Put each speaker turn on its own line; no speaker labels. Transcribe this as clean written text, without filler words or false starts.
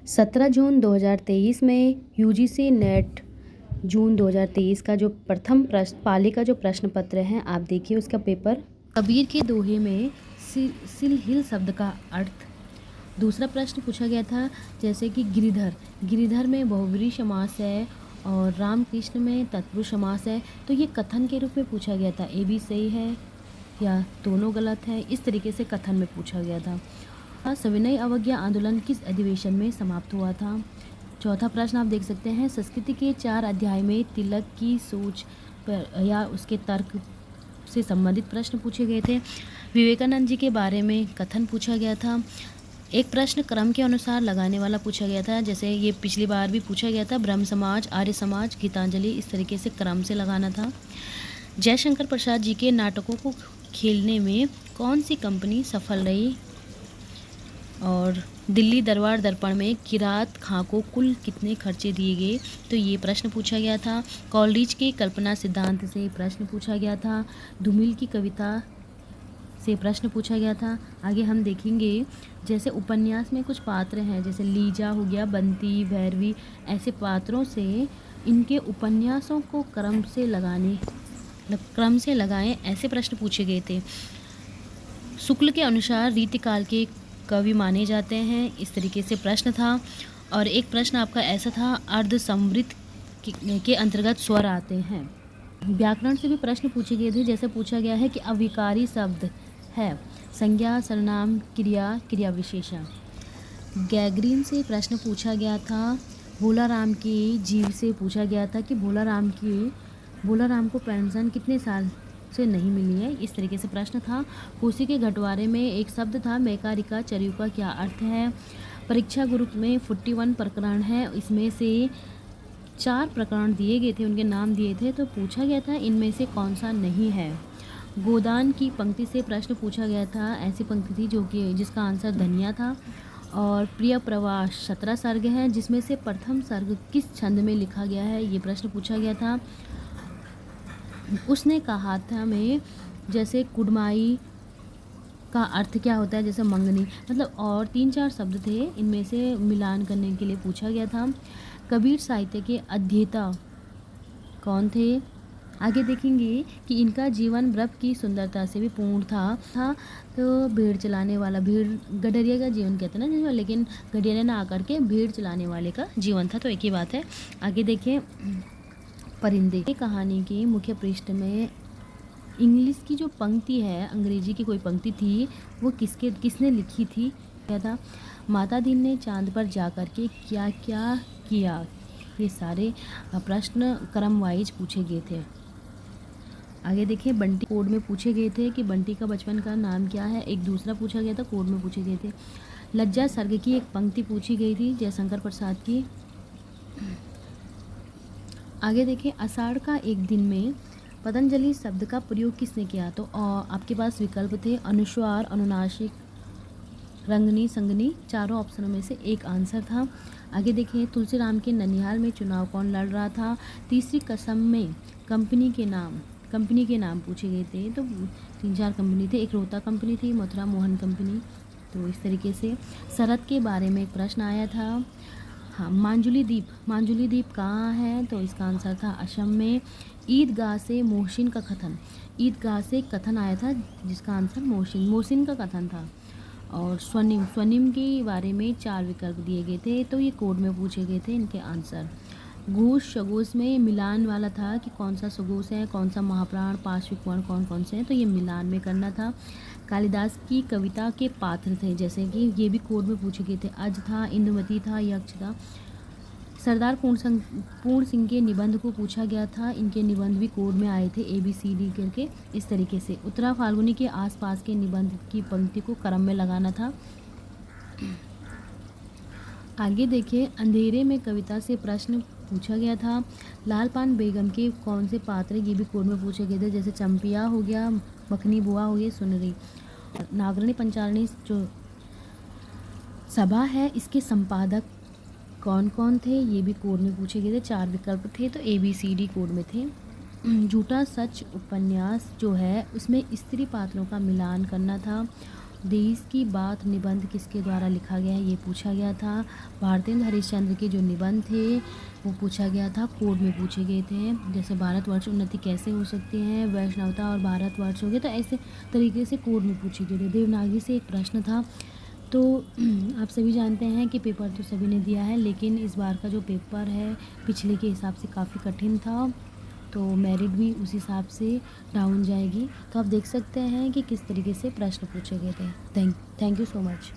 17 जून 2023 में UGC net जून 2023 का जो प्रथम प्रश्न पाली का जो प्रश्न पत्र है, आप देखिए उसका पेपर। कबीर के दोहे में सिल हिल शब्द का अर्थ। दूसरा प्रश्न पूछा गया था जैसे कि गिरिधर में बहुव्रीहि समास है और रामकृष्ण में तत्पुरुष समास है, तो ये कथन के रूप में पूछा गया था। ए भी सही है या दोनों गलत है, इस तरीके से कथन में पूछा गया था। सविनय अवज्ञा आंदोलन किस अधिवेशन में समाप्त हुआ था? चौथा प्रश्न आप देख सकते हैं, संस्कृति के 4 अध्याय में तिलक की सोच पर या उसके तर्क से संबंधित प्रश्न पूछे गए थे। विवेकानंद जी के बारे में कथन पूछा गया था। एक प्रश्न क्रम के अनुसार लगाने वाला पूछा गया था, जैसे ये पिछली बार भी पूछा गया था, ब्रह्म समाज, आर्य समाज, गीतांजलि, इस तरीके से क्रम से लगाना था। जयशंकर प्रसाद जी के नाटकों को खेलने में कौन सी कंपनी सफल रही? और दिल्ली दरबार दर्पण में किरात खां को कुल कितने खर्चे दिए गए? तो ये प्रश्न पूछा गया था। कॉलरिज के कल्पना सिद्धांत से प्रश्न पूछा गया था। धूमिल की कविता से प्रश्न पूछा गया था। आगे हम देखेंगे जैसे उपन्यास में कुछ पात्र हैं, जैसे लीजा हो गया, बंती, भैरवी, ऐसे पात्रों से इनके उपन्यासों को क्रम से लगाएं, ऐसे प्रश्न पूछे गए थे। शुक्ल के अनुसार रीतिकाल के कवि माने जाते हैं, इस तरीके से प्रश्न था। और एक प्रश्न आपका ऐसा था, अर्ध समृद्ध के अंतर्गत स्वर आते हैं। व्याकरण से भी प्रश्न पूछे गए थे, जैसे पूछा गया है कि अविकारी शब्द है संज्ञा, सर्वनाम, क्रिया, क्रिया विशेषण। गैगरीन से प्रश्न पूछा गया था। भोलाराम के जीव से पूछा गया था कि भोलाराम को पेंशन कितने साल से नहीं मिली है, इस तरीके से प्रश्न था। कोसी के घटवारे में एक शब्द था मैकारिका, चरयू का क्या अर्थ है? परीक्षा ग्रुप में 41 प्रकरण है, इसमें से 4 प्रकरण दिए गए थे, उनके नाम दिए थे, तो पूछा गया था इनमें से कौन सा नहीं है। गोदान की पंक्ति से प्रश्न पूछा गया था, ऐसी पंक्ति थी जो कि जिसका आंसर धनिया था। और प्रिय प्रवास 17 सर्ग हैं, जिसमें से प्रथम सर्ग किस छंद में लिखा गया है, ये प्रश्न पूछा गया था। उसने कहा था में जैसे कुड़माई का अर्थ क्या होता है, जैसे मंगनी, मतलब और 3-4 शब्द थे, इनमें से मिलान करने के लिए पूछा गया था। कबीर साहित्य के अध्येता कौन थे? आगे देखेंगे कि इनका जीवन ब्रह्म की सुंदरता से भी पूर्ण था। तो भेड़ चलाने वाला, भेड़ गडरिया का जीवन कहते हैं ना, लेकिन गडरिया ने आकर के भेड़ चलाने वाले का जीवन था, तो एक ही बात है। आगे देखें, परिंदे कहानी के मुख्य पृष्ठ में इंग्लिश की जो पंक्ति है, अंग्रेजी की कोई पंक्ति थी, वो किसने लिखी थी? क्या था? माता दीन ने चांद पर जाकर के क्या क्या किया? ये सारे प्रश्न क्रम वाइज पूछे गए थे। आगे देखिए, बंटी कोड में पूछे गए थे कि बंटी का बचपन का नाम क्या है। एक दूसरा पूछा गया था, कोड में पूछे गए थे। लज्जा सर्ग की एक पंक्ति पूछी गई थी, जयशंकर प्रसाद की। आगे देखें, आषाढ़ का एक दिन में पतंजलि शब्द का प्रयोग किसने किया? तो आपके पास विकल्प थे, अनुस्वार, अनुनासिक, रंगनी, संगनी, चारों ऑप्शनों में से एक आंसर था। आगे देखें, तुलसीराम के ननिहाल में चुनाव कौन लड़ रहा था? तीसरी कसम में कंपनी के नाम पूछे गए थे, तो 3-4 कंपनी थे, एक रोहता कंपनी थी, मथुरा मोहन कंपनी, तो इस तरीके से। शरद के बारे में एक प्रश्न आया था। हाँ, मांजुली द्वीप कहाँ है? तो इसका आंसर था असम में। ईदगाह से मोहसिन का कथन आया था, जिसका आंसर मोहसिन का कथन था। और स्वनिम के बारे में 4 विकल्प दिए गए थे, तो ये कोड में पूछे गए थे इनके आंसर। घोष सगोष में मिलान वाला था कि कौन सा सगोष है, कौन सा महाप्राण, पार्श्विक वर्ण कौन से हैं, तो ये मिलान में करना था। कालिदास की कविता के पात्र थे, जैसे कि ये भी कोड में पूछे गए थे, अज था, इंदुमती था, यक्ष था। सरदार पूर्ण सिंह के निबंध को पूछा गया था, इनके निबंध भी कोड में आए थे, ABCD करके, इस तरीके से। उत्तरा फाल्गुनी के आसपास के निबंध की पंक्ति को क्रम में लगाना था। आगे देखिए, अंधेरे में कविता से प्रश्न पूछा गया था। लाल पान बेगम के कौन से पात्र, ये भी कोड में पूछे गए थे, जैसे चंपिया हो गया, मखनी बुआ हो गई, सुनरी। नागरणी पंचारणी जो सभा है, इसके संपादक कौन थे, ये भी कोड में पूछे गए थे, 4 विकल्प थे, तो ABCD कोड में थे। झूठा सच उपन्यास जो है, उसमें स्त्री पात्रों का मिलान करना था। देश की बात निबंध किसके द्वारा लिखा गया है, ये पूछा गया था। भारतेंद्र हरिश्चंद्र के जो निबंध थे वो पूछा गया था, कोड में पूछे गए थे। जैसे भारतवर्ष उन्नति कैसे हो सकती है, वैष्णवता और भारतवर्ष हो गए, तो ऐसे तरीके से कोड में पूछे गए थे। देवनागरी से एक प्रश्न था। तो आप सभी जानते हैं कि पेपर तो सभी ने दिया है, लेकिन इस बार का जो पेपर है पिछले के हिसाब से काफ़ी कठिन था, तो मेरिट भी उस हिसाब से डाउन जाएगी। तो आप देख सकते हैं कि किस तरीके से प्रश्न पूछे गए थे। Thank you so much.